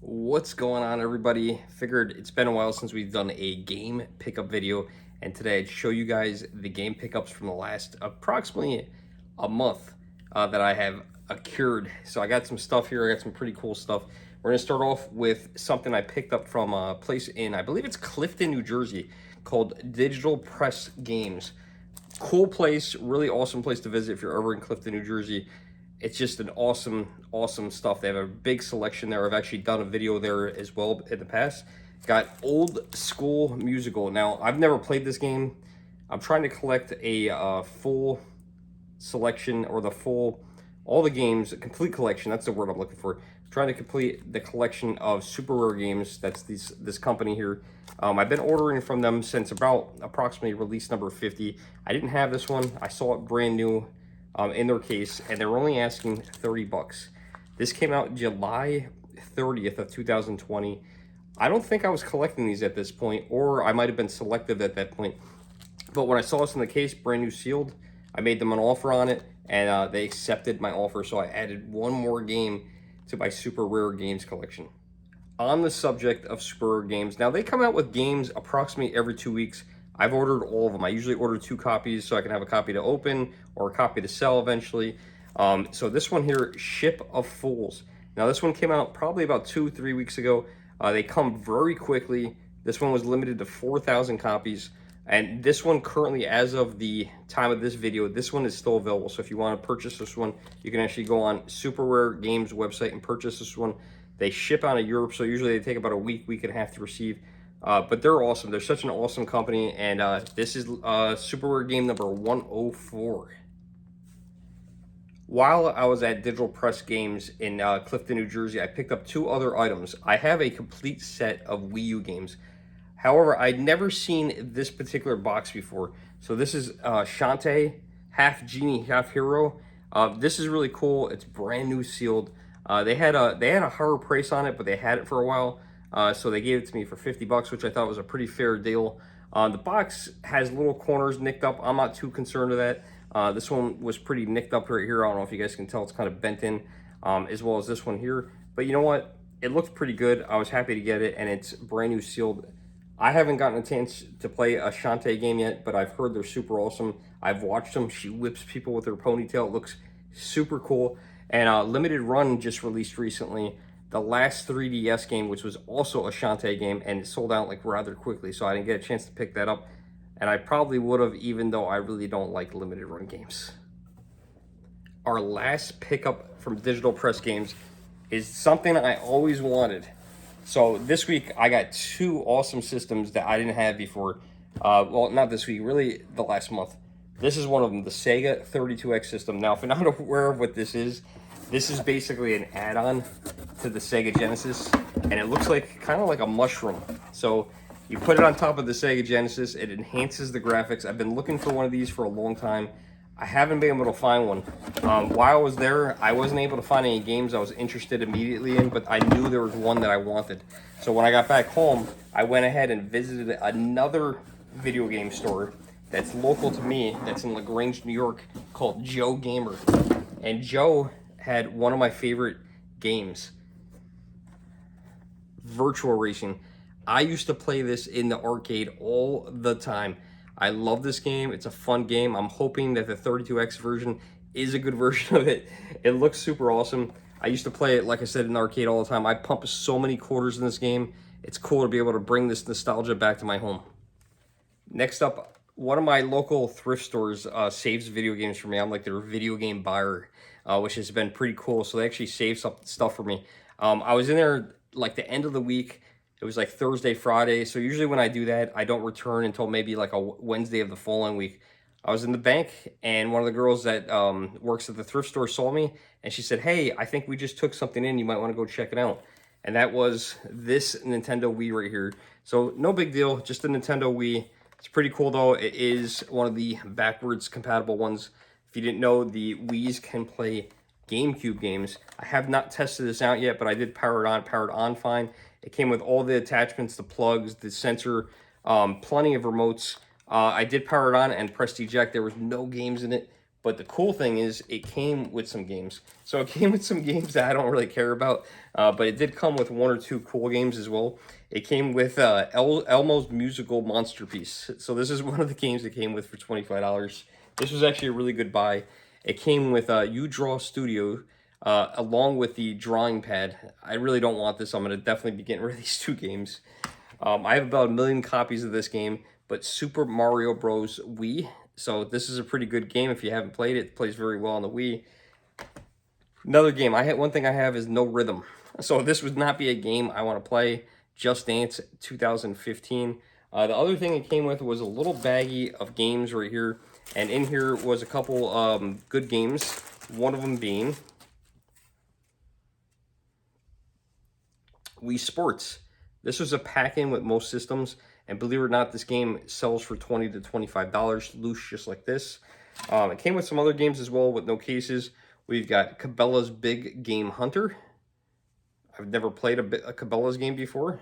What's going on, everybody? Figured it's been a while since we've done a game pickup video, and today I'd show you guys the game pickups from the last approximately a month that I have accrued. So I got some stuff here. I got some pretty cool stuff. We're gonna start off with something I picked up from a place in, I believe it's Clifton, New Jersey, called Digital Press Games. Cool place, really awesome place to visit if you're ever in Clifton, New Jersey. It's just an awesome stuff. They have a big selection there. I've actually done a video there as well in the past. Got Old School Musical. Now, I've never played this game. I'm trying to collect a full selection, or all the games, a complete collection. That's the word I'm looking for. Trying to complete the collection of super rare games. That's this company here. I've been ordering from them since about approximately release number 50. I didn't have this one. I saw it brand new in their case, and they were only asking 30 bucks. This came out July 30th of 2020. I don't think I was collecting these at this point, or I might have been selective at that point. But when I saw this in the case, brand new sealed, I made them an offer on it, and they accepted my offer. So I added one more game to my super rare games collection. On the subject of super rare games, now they come out with games approximately every 2 weeks. I've ordered all of them. I usually order 2 copies so I can have a copy to open or a copy to sell eventually. So this one here, Ship of Fools. Now this one came out probably about 2-3 weeks ago. They come very quickly. This one was limited to 4,000 copies. And this one currently, as of the time of this video, this one is still available. So if you want to purchase this one, you can actually go on Super Rare Games website and purchase this one. They ship out of Europe, so usually they take about a week and a half to receive. But they're awesome. They're such an awesome company, and this is Super Rare game number 104. While I was at Digital Press Games in Clifton, New Jersey, I picked up 2 other items. I have a complete set of Wii U games. However, I'd never seen this particular box before. So this is Shantae, half genie, half hero. This is really cool. It's brand new sealed. They had a higher price on it, but they had it for a while. So they gave it to me for 50 bucks, which I thought was a pretty fair deal. The box has little corners nicked up. I'm not too concerned with that. This one was pretty nicked up right here. I don't know if you guys can tell, it's kind of bent in, as well as this one here. But you know what? It looks pretty good. I was happy to get it, and it's brand new sealed. I haven't gotten a chance to play a Shantae game yet, but I've heard they're super awesome. I've watched them. She whips people with her ponytail. It looks super cool. And Limited Run just released recently the last 3DS game, which was also a Shantae game, and it sold out like rather quickly, so I didn't get a chance to pick that up. And I probably would have, even though I really don't like Limited Run games. Our last pickup from Digital Press Games is something I always wanted. So this week I got 2 awesome systems that I didn't have before. Well, not this week, really the last month. This is one of them, the Sega 32X system. Now, if you're not aware of what this is basically an add-on to the Sega Genesis, and it looks like kind of like a mushroom. So you put it on top of the Sega Genesis, it enhances the graphics. I've been looking for one of these for a long time. I haven't been able to find one. While I was there, I wasn't able to find any games I was interested immediately in, but I knew there was one that I wanted. So when I got back home, I went ahead and visited another video game store that's local to me, that's in LaGrange, New York, called Joe Gamer. And Joe had one of my favorite games, Virtual Racing. I used to play this in the arcade all the time. I love this game. It's a fun game. I'm hoping that the 32X version is a good version of it. It looks super awesome. I used to play it, like I said, in the arcade all the time. I pump so many quarters in this game. It's cool to be able to bring this nostalgia back to my home. Next up, one of my local thrift stores saves video games for me. I'm like their video game buyer, which has been pretty cool. So they actually save some stuff for me. I was in there like the end of the week. It was like Thursday, Friday. So usually when I do that, I don't return until maybe like a Wednesday of the following week. I was in the bank, and one of the girls that works at the thrift store saw me, and she said, "Hey, I think we just took something in. You might want to go check it out." And that was this Nintendo Wii right here. So no big deal, just a Nintendo Wii. It's pretty cool though. It is one of the backwards compatible ones. If you didn't know, the Wiis can play GameCube games. I have not tested this out yet, but I did powered on fine. It came with all the attachments, the plugs, the sensor, plenty of remotes. I did power it on and pressed eject. There was no games in it, But the cool thing is it came with some games. So it came with some games that I don't really care about, but it did come with 1 or 2 cool games as well. It came with Elmo's Musical Monster Piece. So this is one of the games that came with for $25. This was actually a really good buy. It came with You Draw Studio, along with the drawing pad. I really don't want this. I'm going to definitely be getting rid of these 2 games. I have about 1 million copies of this game, but Super Mario Bros. Wii. So this is a pretty good game if you haven't played it. It plays very well on the Wii. Another game. One thing I have is No Rhythm. So this would not be a game I want to play. Just Dance 2015. The other thing it came with was a little baggie of games right here. And in here was a couple good games. One of them being Wii Sports. This was a pack-in with most systems, and believe it or not, this game sells for $20 to $25 loose, just like this. It came with some other games as well with no cases. We've got Cabela's Big Game Hunter. I've never played a Cabela's game before.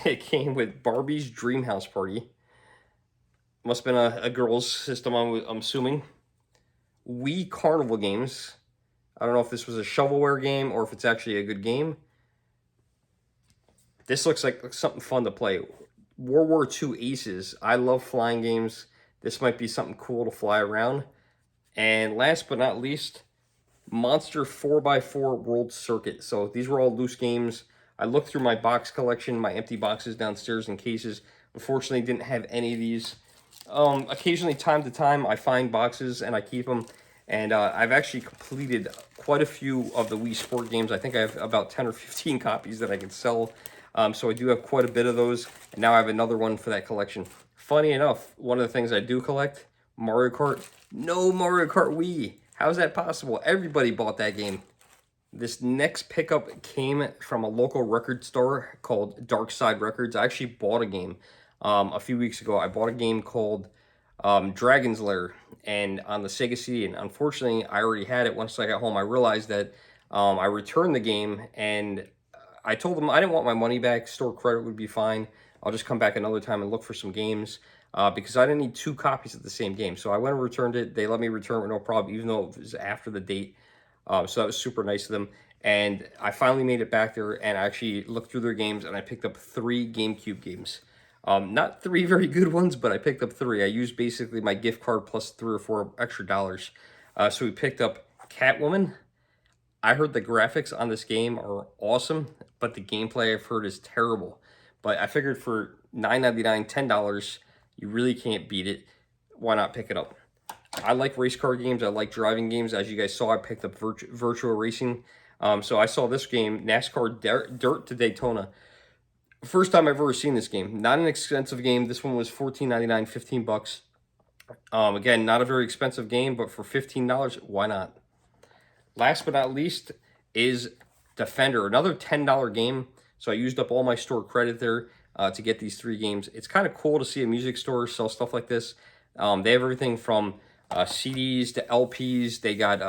It came with Barbie's Dream House Party. Must have been a girls' system, I'm assuming. Wii Carnival Games. I don't know if this was a shovelware game or if it's actually a good game. This looks like something fun to play. World War II Aces. I love flying games. This might be something cool to fly around. And last but not least, Monster 4x4 World Circuit. So these were all loose games. I looked through my box collection, my empty boxes downstairs in cases. Unfortunately, didn't have any of these. Occasionally, time to time, I find boxes and I keep them. And I've actually completed quite a few of the Wii Sport games. I think I have about 10 or 15 copies that I can sell. So I do have quite a bit of those, and now I have another one for that collection. Funny enough, one of the things I do collect, Mario Kart. No Mario Kart Wii. How's that possible? Everybody bought that game. This next pickup came from a local record store called Dark Side Records. I actually bought a game a few weeks ago. I bought a game called Dragon's Lair, and on the Sega CD, and unfortunately, I already had it. Once I got home, I realized that I returned the game, and I told them I didn't want my money back. Store credit would be fine. I'll just come back another time and look for some games because I didn't need 2 copies of the same game. So I went and returned it. They let me return it with no problem, even though it was after the date. So that was super nice of them. And I finally made it back there, and I actually looked through their games, and I picked up 3 GameCube games. Not 3 very good ones, but I picked up 3. I used basically my gift card plus 3 or 4 extra dollars. So we picked up Catwoman. I heard the graphics on this game are awesome, but the gameplay I've heard is terrible. But I figured for $9.99, $10, you really can't beat it. Why not pick it up? I like race car games. I like driving games. As you guys saw, I picked up Virtual Racing. So I saw this game, NASCAR Dirt to Daytona. First time I've ever seen this game. Not an expensive game. This one was $14.99, 15 bucks. Again, not a very expensive game, but for $15, why not? Last but not least is Defender, another $10 game. So I used up all my store credit there to get these 3 games. It's kind of cool to see a music store sell stuff like this. They have everything from CDs to LPs. They got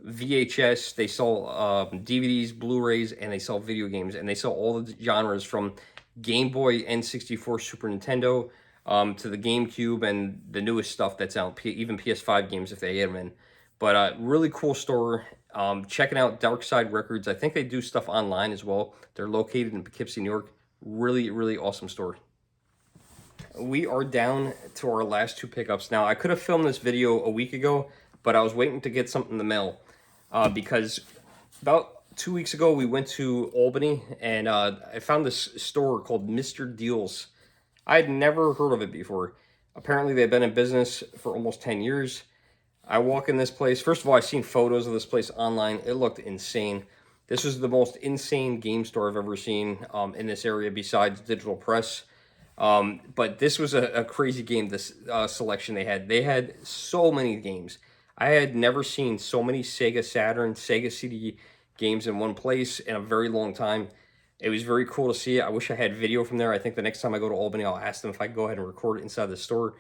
VHS. They sell DVDs, Blu-rays, and they sell video games. And they sell all the genres from Game Boy, N64, Super Nintendo, to the GameCube and the newest stuff that's out, even PS5 games if they get them in. But really cool store. Checking out Dark Side Records. I think they do stuff online as well. They're located in Poughkeepsie, New York. Really, really awesome store. We are down to our last 2 pickups. Now, I could have filmed this video a week ago, but I was waiting to get something in the mail. Because about 2 weeks ago, we went to Albany, and I found this store called Mr. Deals. I had never heard of it before. Apparently, they've been in business for almost 10 years. I walk in this place. First of all, I've seen photos of this place online. It looked insane. This was the most insane game store I've ever seen in this area besides Digital Press. But this was a crazy game, this selection they had. They had so many games. I had never seen so many Sega Saturn, Sega CD games in one place in a very long time. It was very cool to see it. I wish I had video from there. I think the next time I go to Albany, I'll ask them if I can go ahead and record it inside the store.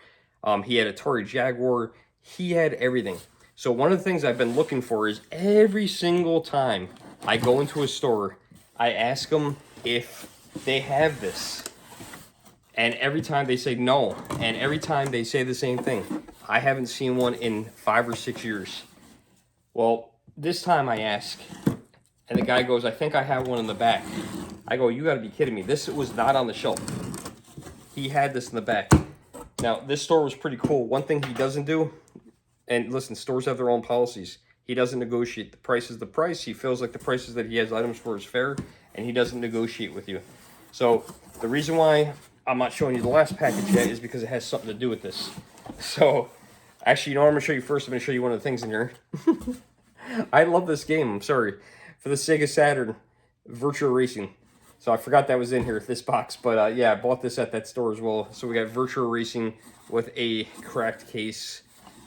He had Atari Jaguar. He had everything. So one of the things I've been looking for is every single time I go into a store, I ask them if they have this. And every time they say no. And every time they say the same thing. I haven't seen one in 5 or 6 years. Well, this time I ask, and the guy goes, I think I have one in the back. I go, you gotta be kidding me. This was not on the shelf. He had this in the back. Now, this store was pretty cool. One thing he doesn't do, and listen, stores have their own policies. He doesn't negotiate. The price is the price. He feels like the prices that he has items for is fair, and he doesn't negotiate with you. So the reason why I'm not showing you the last package yet is because it has something to do with this. So, actually, you know what I'm going to show you first? I'm going to show you one of the things in here. I love this game. I'm sorry. For the Sega Saturn, Virtua Racing. So I forgot that was in here, this box. But yeah, I bought this at that store as well. So we got Virtua Racing with a cracked case.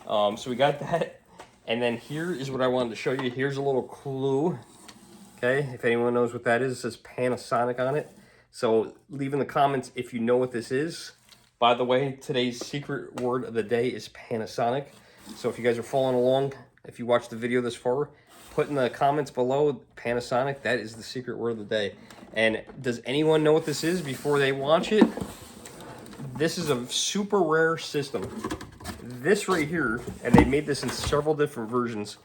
So we got that. And then here is what I wanted to show you. Here's a little clue. Okay, if anyone knows what that is, it says Panasonic on it. So leave in the comments if you know what this is. By the way, today's secret word of the day is Panasonic. So if you guys are following along, if you watched the video this far, put in the comments below Panasonic. That is the secret word of the day. And does anyone know what this is before they watch it? This is a super rare system. This right here, and they made this in several different versions,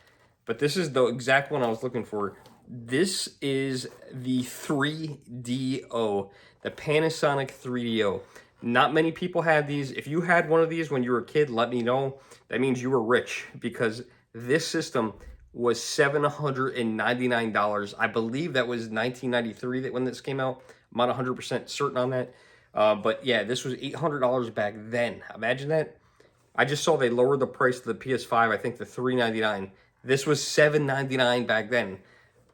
but this is the exact one I was looking for. This is the 3DO, the Panasonic 3DO. Not many people have these. If you had one of these when you were a kid, let me know. That means you were rich, because this system was $799. I believe that was 1993 that when this came out. I'm not 100% certain on that. But yeah, this was $800 back then. Imagine that. I just saw they lowered the price of the PS5, I think to $399. This was $799 back then.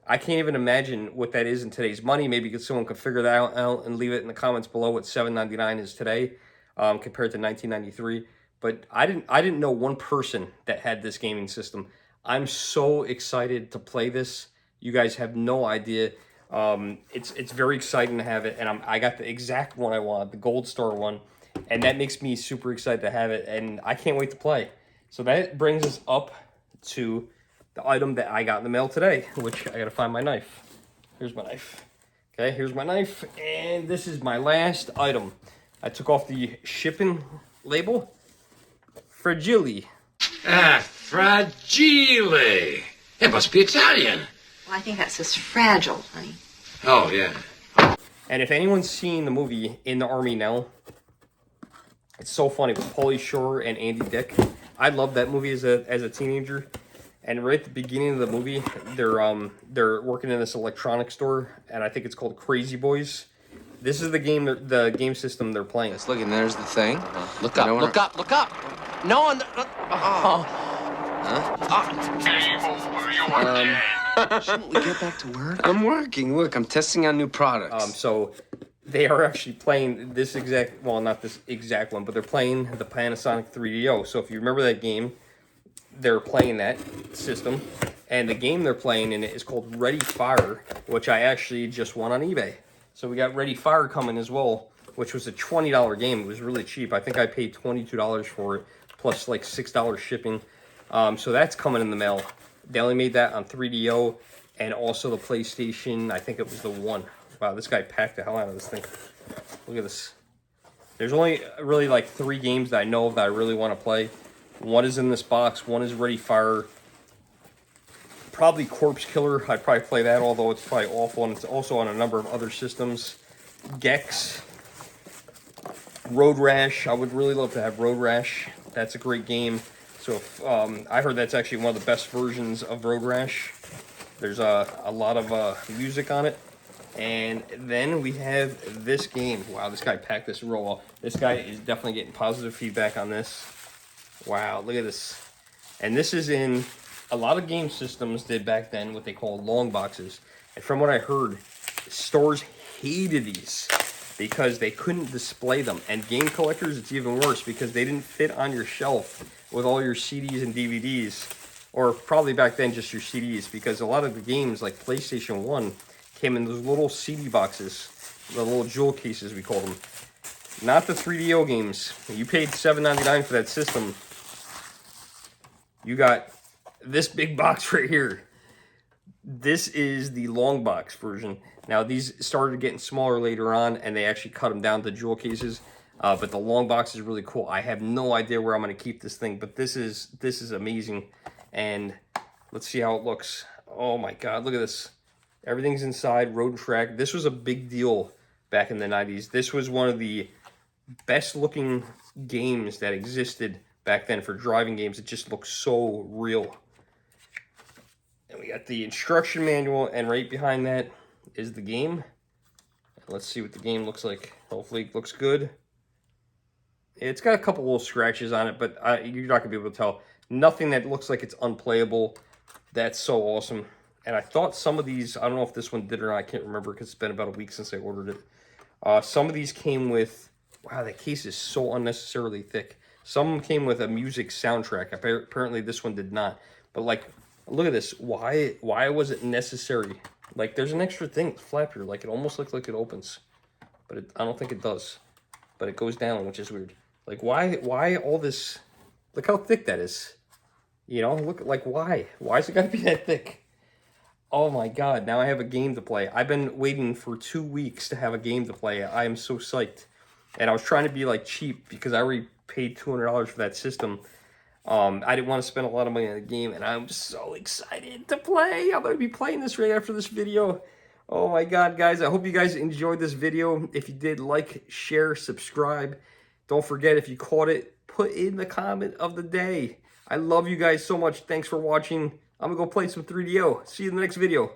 I can't even imagine what that is in today's money. Maybe someone could figure that out and leave it in the comments below what $799 is today compared to 1993. But I didn't know one person that had this gaming system. I'm so excited to play this. You guys have no idea. It's very exciting to have it, and I got the exact one I want, the Gold Star one, and that makes me super excited to have it, and I can't wait to play. So that brings us up to the item that I got in the mail today, which I gotta find my knife. Here's my knife. Okay, here's my knife, and this is my last item. I took off the shipping label. Fragile. Ah, fragile. It must be Italian. Well, I think that says fragile, honey. Oh, yeah. And if anyone's seen the movie In the Army Now, it's so funny with Pauly Shore and Andy Dick. I loved that movie as a teenager. And right at the beginning of the movie, they're working in this electronics store, and I think it's called Crazy Boys. This is the game system they're playing. Let's look, and there's the thing. Look up, look up, look up. No one. Shouldn't we get back to work? I'm working. Look, I'm testing out new products. So they are actually playing this exact, well, not this exact one, but they're playing the Panasonic 3DO. So if you remember that game, they're playing that system, and the game they're playing in it is called Ready Fire, which I actually just won on eBay. So we got Ready Fire coming as well, which was a $20 game. It was really cheap. I think I paid $22 for it, plus like $6 shipping. So that's coming in the mail. They only made that on 3DO, and also the PlayStation, I think it was the 1. Wow, this guy packed the hell out of this thing. Look at this. There's only really like 3 games that I know of that I really want to play. One is in this box. One is Ready Fire. Probably Corpse Killer. I'd probably play that, although it's probably awful. And it's also on a number of other systems. Gex. Road Rash. I would really love to have Road Rash. That's a great game. So if, I heard that's actually one of the best versions of Road Rash. There's a lot of music on it. And then we have this game. Wow, this guy packed this real well. This guy is definitely getting positive feedback on this. Wow, look at this. And this is in a lot of game systems did back then what they called long boxes. And from what I heard, stores hated these because they couldn't display them. And game collectors, it's even worse because they didn't fit on your shelf with all your CDs and DVDs. Or probably back then just your CDs, because a lot of the games like PlayStation 1 came in those little CD boxes, the little jewel cases we call them. Not the 3DO games. You paid $7.99 for that system. You got this big box right here. This is the long box version. Now, these started getting smaller later on, and they actually cut them down to jewel cases. But the long box is really cool. I have no idea where I'm going to keep this thing, but this is amazing. And let's see how it looks. Oh my God, look at this. Everything's inside, road and track. This was a big deal back in the 90s. This was one of the best looking games that existed back then for driving games. It just looks so real. And we got the instruction manual, and right behind that is the game. Let's see what the game looks like. Hopefully it looks good. It's got a couple little scratches on it, but you're not going to be able to tell. Nothing that looks like it's unplayable. That's so awesome. And I thought some of these, I don't know if this one did or not, I can't remember because it's been about a week since I ordered it. Some of these came with, wow, that case is so unnecessarily thick. Some of them came with a music soundtrack. Apparently this one did not. But like, look at this. Why was it necessary? Like, there's an extra thing, flap here. Like, it almost looks like it opens. But I don't think it does. But it goes down, which is weird. Like, why all this? Look how thick that is. You know, look, like, why? Why is it gotta be that thick? Oh my God, now I have a game to play. I've been waiting for 2 weeks to have a game to play. I am so psyched. And I was trying to be, like, cheap because I already paid $200 for that system. I didn't want to spend a lot of money on the game, and I'm so excited to play. I'm going to be playing this right after this video. Oh my God, guys. I hope you guys enjoyed this video. If you did, like, share, subscribe. Don't forget, if you caught it, put in the comment of the day. I love you guys so much. Thanks for watching. I'm going to go play some 3DO. See you in the next video.